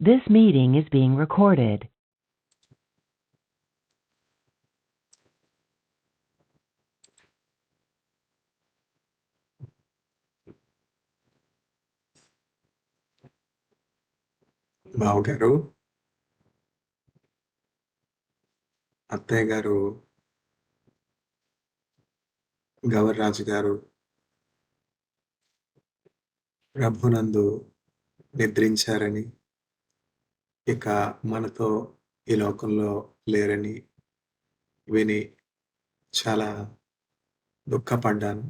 This meeting is being recorded. బావగారు, అత్తయ్య గారు, గవర్రాజు గారు ప్రభునందు నిద్రించారని, ఇక మనతో ఈ లోకంలో లేరని విని చాలా దుఃఖపడ్డాను.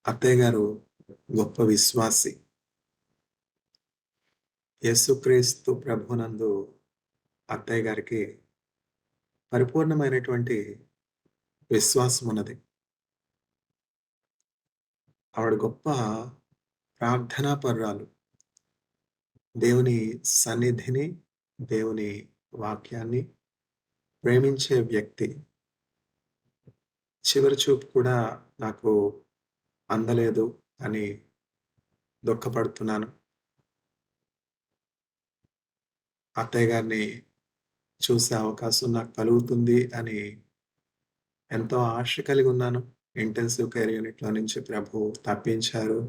అత్తయ్య గారు గొప్ప విశ్వాసి. యేసుక్రీస్తు ప్రభునందు అత్తయ్య గారికి పరిపూర్ణమైనటువంటి విశ్వాసం ఉన్నది. ఆవిడ గొప్ప ప్రార్థనాపరురాలు. దేవుని సన్నిధిని, దేవుని వాక్యాన్ని ప్రేమించే వ్యక్తి. చివరి చూపు కూడా నాకు అందలేదు అని దుఃఖపడుతున్నాను. అత్తయ్య గారిని చూసే అవకాశం నాకు కలుగుతుంది అని ఎంతో ఆశ కలిగి ఉన్నాను. ఇంటెన్సివ్ కేర్ యూనిట్లో నుంచి ప్రభు తప్పించారు,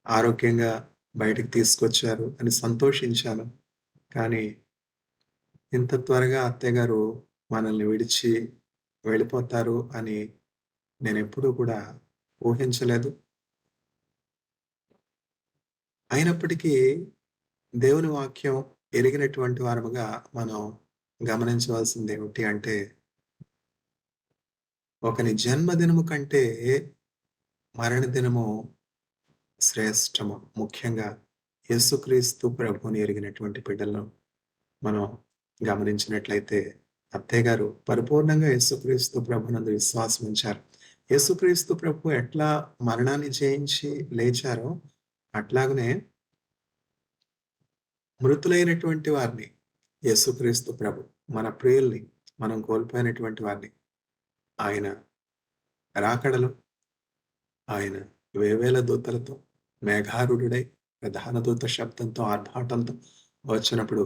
ఆరోగ్యంగా బయటికి తీసుకొచ్చారు అని సంతోషించాను. కానీ ఇంత త్వరగా అత్తయ్య గారు మనల్ని విడిచి వెళ్ళిపోతారు అని నేను ఎప్పుడూ కూడా ఊహించలేదు. అయినప్పటికీ దేవుని వాక్యం ఎరిగినటువంటి వారముగా మనం గమనించవలసింది ఏమిటి అంటే, ఒకని జన్మదినము కంటే మరణ దినము శ్రేష్టము. ముఖ్యంగా యేసుక్రీస్తు ప్రభుని ఎరిగినటువంటి బిడ్డలను మనం గమనించినట్లయితే, అత్తయ్య గారు పరిపూర్ణంగా యేసుక్రీస్తు ప్రభునందు విశ్వాసం ఉంచారు. యేసుక్రీస్తు ప్రభు ఎట్లా మరణాన్ని జయించి లేచారో అట్లాగనే మృతులైనటువంటి వారిని యేసుక్రీస్తు ప్రభు, మన ప్రియుల్ని, మనం కోల్పోయినటువంటి వారిని ఆయన రాకడలో ఆయన వేవేల దూతలతో మేఘారుడై ప్రధాన దూత శబ్దంతో ఆర్భాటంతో వచ్చినప్పుడు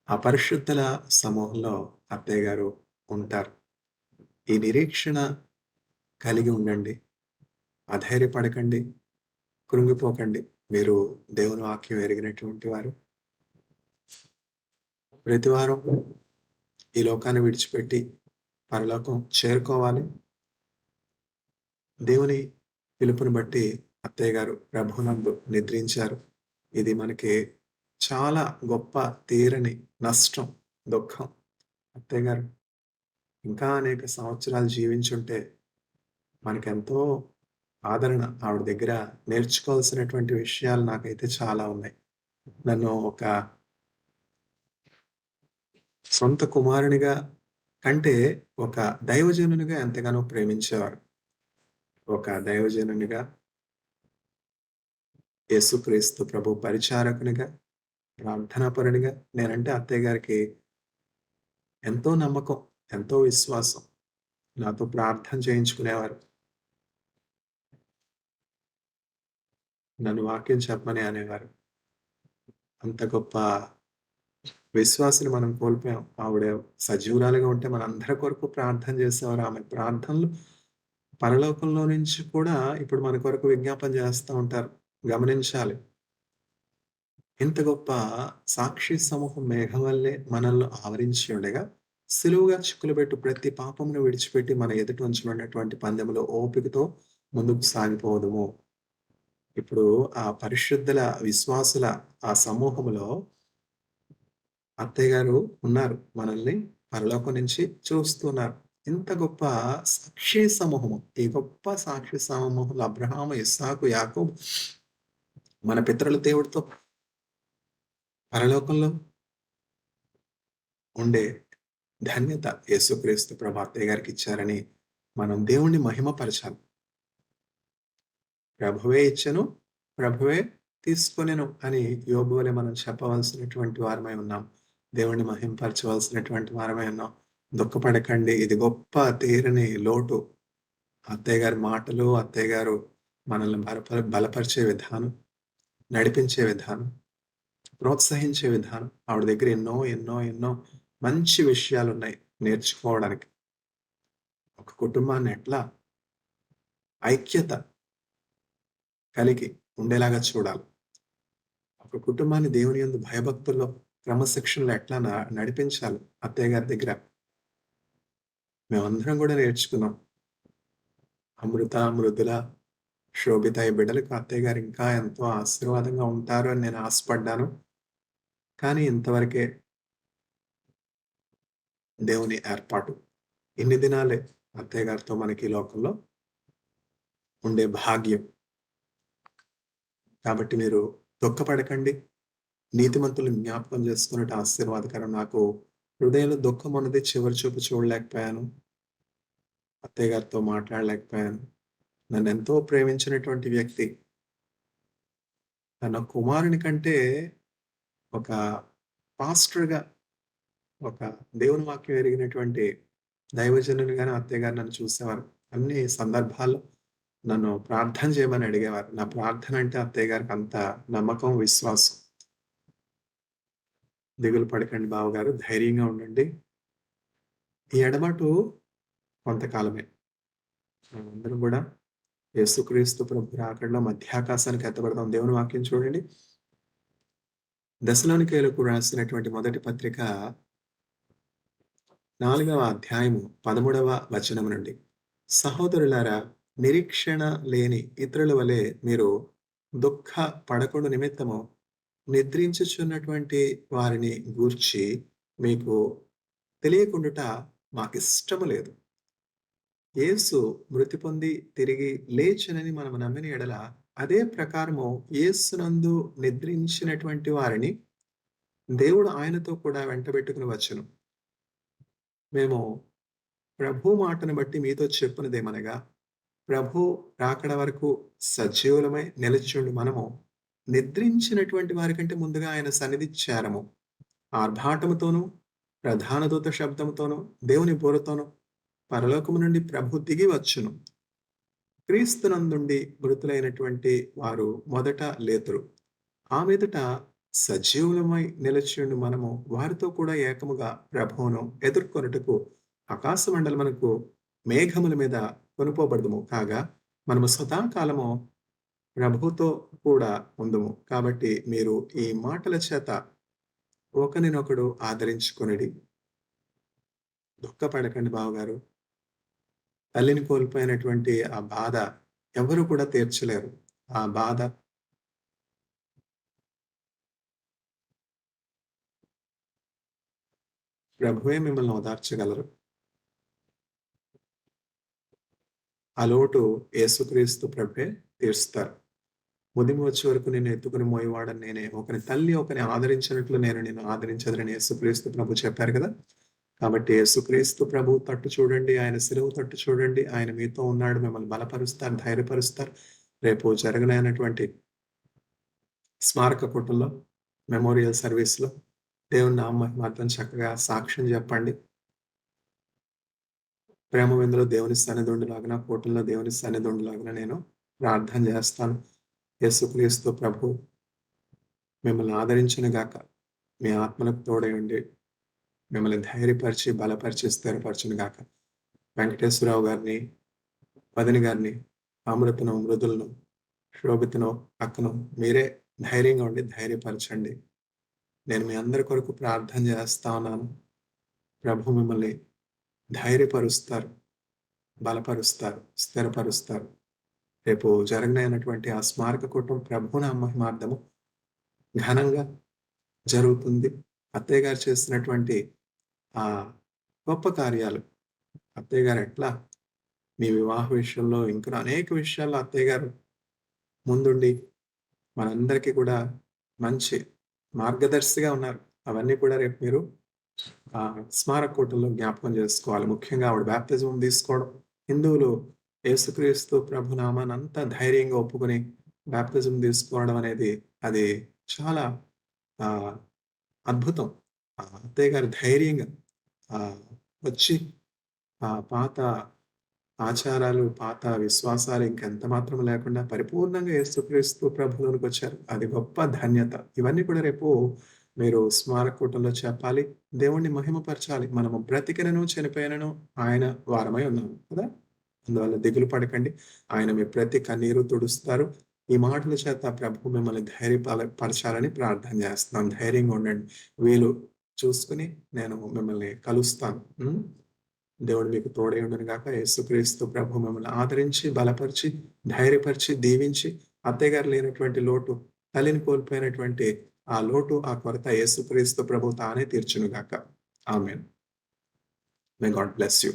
ఆ పరిశుద్ధుల సమూహంలో అత్తయ్య గారు ఉంటారు. ఈ నిరీక్షణ కలిగి ఉండండి, అధైర్యపడకండి, కృంగిపోకండి. మీరు దేవుని వాక్యం ఎరిగినటువంటి వారు. ప్రతి వారం ఈ లోకాన్ని విడిచిపెట్టి పరలోకం చేరుకోవాలి. దేవుని పిలుపుని బట్టి అత్తయ్య గారు ప్రభునందు నిద్రించారు. ఇది మనకి చాలా గొప్ప తీరని నష్టం, దుఃఖం. అత్తయ్య గారు ఇంకా అనేక సంవత్సరాలు జీవించుంటే మనకెంతో ఆదరణ. ఆవిడ దగ్గర నేర్చుకోవాల్సినటువంటి విషయాలు నాకైతే చాలా ఉన్నాయి. నన్ను ఒక సొంత కుమారునిగా కంటే ఒక దైవజనునిగా ఎంతగానో ప్రేమించేవారు. ఒక దైవజనునిగా, యేసుక్రీస్తు ప్రభు పరిచారకునిగా, ప్రార్థనాపరునిగా నేనంటే అత్తయ్య గారికి ఎంతో నమ్మకం, ఎంతో విశ్వాసం. నాతో ప్రార్థన చేయించుకునేవారు. నన్ను వాక్యం చెప్పమని అనేవారు. అంత గొప్ప విశ్వాసిని మనం కోల్పోయాం. ఆవిడ సజీవురాలుగా ఉంటే మనందరి కొరకు ప్రార్థన చేసేవారు. ఆమె ప్రార్థనలు పరలోకంలో నుంచి కూడా ఇప్పుడు మన కొరకు విజ్ఞాపన చేస్తూ ఉంటారు. గమనించాలి. ఇంత గొప్ప సాక్షి సమూహం మేఘం వల్లే మనల్ని ఆవరించి ఉండగా, సులువుగా చిక్కులు పెట్టు ప్రతి పాపమును విడిచిపెట్టి మన ఎదుట ఉంచబడినటువంటి పందెములో ఓపికతో ముందుకు సాగిపోవడము. ఇప్పుడు ఆ పరిశుద్ధుల విశ్వాసుల ఆ సమూహములో అత్తయ్య గారు ఉన్నారు. మనల్ని పరలోకం నుంచి చూస్తున్నారు. ఇంత గొప్ప సాక్షి సమూహము, ఈ గొప్ప సాక్షి సమూహంలో అబ్రహాము, ఇస్సాకు, యాకోబు, మన పితరుల దేవుడితో పరలోకంలో ఉండే ధన్యత యేసుక్రీస్తు ప్రభు అత్తయ్య గారికి ఇచ్చారని మనం దేవుణ్ణి మహిమపరచాలి. ప్రభువే ఇచ్చెను, ప్రభువే తీసుకొనెను అని యోబు వలె మనం చెప్పవలసినటువంటి వారమై ఉన్నాం. దేవుణ్ణి మహింపరచవలసినటువంటి వారమై ఉన్నాం. దుఃఖపడకండి, ఇది గొప్ప తీరని లోటు. అత్తయ్య గారి మాటలు, అత్తయ్య గారు మనల్ని బలపరిచే విధానం, నడిపించే విధానం, ప్రోత్సహించే విధానం. ఆవిడ దగ్గర ఎన్నో, ఎన్నో, ఎన్నో మంచి విషయాలున్నాయి నేర్చుకోవడానికి. ఒక కుటుంబాన్ని ఎట్లా ఐక్యత కలిగి ఉండేలాగా చూడాలి. ఒక కుటుంబాన్ని దేవుని యందు భయభక్తుల్లో, క్రమశిక్షణలో ఎట్లా నడిపించాలి అత్తయ్య గారి దగ్గర. మేమందరం గూడా నేర్చుకున్నాం. అమృత, మృదుల, శోభిత ఈ బిడ్డలకు అత్తయ్య గారు ఇంకా ఎంతో ఆశీర్వాదంగా ఉంటారు అని నేను ఆశపడ్డాను. కానీ ఇంతవరకే దేవుని ఏర్పాటు. ఇన్ని దినాలే అత్తయ్య గారితో మనకి ఈ లోకంలో ఉండే భాగ్యం. కాబట్టి మీరు దుఃఖపడకండి. నీతిమంతులను జ్ఞాపకం చేసుకొనుట ఆశీర్వాదకరం. నాకు హృదయంలో దుఃఖమున్నది. చివరి చూపు చూడలేకపోయాను. అత్తయ్య గారితో మాట్లాడలేకపోయాను. నన్నెంతో ప్రేమించినటువంటి వ్యక్తి. తన కుమారుని కంటే ఒక పాస్టర్‌గా, ఒక దేవుని వాక్యం ఎరిగినటువంటి దైవజనునిగానే అత్తయ్య గారు నన్ను చూసేవారు. అన్ని సందర్భాల్లో నన్ను ప్రార్థన చేయమని అడిగేవారు. నా ప్రార్థన అంటే అత్తయ్య గారికి అంత నమ్మకం, విశ్వాసం. దిగులు పడకండి బావగారు. ధైర్యంగా ఉండండి. ఈ ఎడబాటు కొంతకాలమే. మనమందరం గూడా యేసుక్రీస్తు ప్రభు రాకడలో మధ్యాకాశానికి ఎత్తబడతాం. దేవుని వాక్యం చూడండి. దశలోనికేయులకు రాసినటువంటి మొదటి పత్రిక 4వ అధ్యాయము 13వ వచనం నుండి. సహోదరులారా, నిరీక్షణ లేని ఇతరుల వలె మీరు దుఃఖ పడకుండా నిమిత్తము నిద్రించుచున్నటువంటి వారిని గూర్చి మీకు తెలియకుండుట మాకిష్టము లేదు. యేసు మృతి పొంది తిరిగి లేచెనని మనము నమ్మిన యెడల అదే ప్రకారము యేసునందు నిద్రించినటువంటి వారిని దేవుడు ఆయనతో కూడా వెంటబెట్టుకుని వచ్చును. మేము ప్రభు మాటను బట్టి మీతో చెప్పునదేమనగా, ప్రభు రాకడ వరకు సజీవులమై నిలిచుండి మనము నిద్రించినటువంటి వారికంటే ముందుగా ఆయన సన్నిధి చేరము. ఆర్భాటముతోనూ, ప్రధాన దూత శబ్దముతోనూ, దేవుని బూరతోనూ పరలోకము నుండి ప్రభు దిగి వచ్చును. క్రీస్తునందుండి మృతులైనటువంటి వారు మొదట లేతురు. ఆ మీదట సజీవులమై నిలిచియుండు మనము వారితో కూడా ఏకముగా ప్రభువును ఎదుర్కొనుటకు ఆకాశ మండలమునకు మేఘముల మీద కొనుపోబడదుము. కాగా మనము సదాకాలము ప్రభువుతో కూడా ఉందుము. కాబట్టి మీరు ఈ మాటల చేత ఒకనినొకడు ఆదరించుకొనుడి. దుఃఖపడకండి బావగారు. తల్లిని కోల్పోయినటువంటి ఆ బాధ ఎవరు కూడా తీర్చలేరు. ఆ బాధ ప్రభువే మిమ్మల్ని ఓదార్చగలరు. ఆ లోటు యేసుక్రీస్తు ప్రభువే తీరుస్తారు. ముదిమి వచ్చే వరకు నిన్ను ఎత్తుకుని మోయేవాడని నేనే. ఒకని తల్లి ఒకని ఆదరించినట్లు నేను నిన్ను ఆదరించదనని యేసుక్రీస్తు ప్రభు చెప్పారు కదా! కాబట్టి యేసుక్రీస్తు ప్రభు తట్టు చూడండి. ఆయన శిలువ తట్టు చూడండి. ఆయన మీతో ఉన్నాడు. మిమ్మల్ని బలపరుస్తారు, ధైర్యపరుస్తారు. రేపు జరగనైనటువంటి స్మారక కూటంలో, మెమోరియల్ సర్వీస్‌లో దేవుని నామ మహిమార్థం చక్కగా సాక్ష్యం చెప్పండి. ప్రేమ విందులో దేవుని సన్నిధుండులాగున, కూటంలో దేవుని సన్నిధుండులాగున నేను ప్రార్థన చేస్తాను. యేసుక్రీస్తు ప్రభు మిమ్మల్ని ఆదరించును గాక. మీ ఆత్మలకు తోడై ఉండి, మిమ్మల్ని ధైర్యపరిచి, బలపరిచి, స్థిరపరచును గాక. వెంకటేశ్వరరావు గారిని, వదిన గారిని, అమృతను, మృదులను, శోభితను, అక్కను మీరే ధైర్యంగా ఉండి ధైర్యపరచండి. నేను మీ అందరి కొరకు ప్రార్థన చేస్తా ఉన్నాను. ప్రభు మిమ్మల్ని ధైర్యపరుస్తారు, బలపరుస్తారు, స్థిరపరుస్తారు. రేపు జరగనైనటువంటి ఆ స్మారక కూటం ప్రభునామ మహిమార్థము ఘనంగా జరుగుతుంది. అత్తయ్య గారు చేసినటువంటి ఆ గొప్ప కార్యాలు, అత్తయ్య గారు ఎట్లా మీ వివాహ విషయంలో ఇంకా అనేక విషయాల్లో అత్తయ్య గారు ముందుండి మనందరికీ కూడా మంచి మార్గదర్శిగా ఉన్నారు. అవన్నీ కూడా రేపు మీరు స్మారక కూటంలో జ్ఞాపకం చేసుకోవాలి. ముఖ్యంగా ఆవిడ బాప్తిజం తీసుకోవడం. హిందువులు యేసుక్రీస్తు ప్రభు నామాన్నంతా ధైర్యంగా ఒప్పుకొని బాప్తిజం తీసుకోవడం అనేది అది చాలా ఆహ్, అద్భుతం. అత్తయ్య గారు ధైర్యంగా ఆహ్, వచ్చి పాత ఆచారాలు, పాత విశ్వాసాలు ఇంకెంత మాత్రం లేకుండా పరిపూర్ణంగా యేసుక్రీస్తు ప్రభువులోనికొచ్చారు. అది గొప్ప ధన్యత. ఇవన్నీ కూడా రేపు మీరు స్మారక కూటంలో చెప్పాలి. దేవుణ్ణి మహిమపరచాలి. మనము బ్రతికినను, చనిపోయినను ఆయన వారమై ఉన్నాము కదా! అందువల్ల దిగులు పడకండి. ఆయన మీ ప్రతి కన్నీరు తుడుస్తారు. ఈ మాటల చేత ప్రభువు మిమ్మల్ని పరచాలని ప్రార్థన చేస్తున్నాను. ధైర్యంగా ఉండండి. వీలు చూసుకొని నేను మిమ్మల్ని కలుస్తాను. హ్మ్. దేవుడు మీకు తోడై ఉండును గాక. యేసుక్రీస్తు ప్రభువు మిమ్మల్ని ఆదరించి, బలపరిచి, ధైర్యపరిచి, దీవించి, అత్తయ్య గారు లేనటువంటి లోటు, తల్లిని కోల్పోయినటువంటి ఆ లోటు, ఆ కొరత యేసుక్రీస్తు ప్రభువు తానే తీర్చును గాక. ఆమేన్. May God bless you.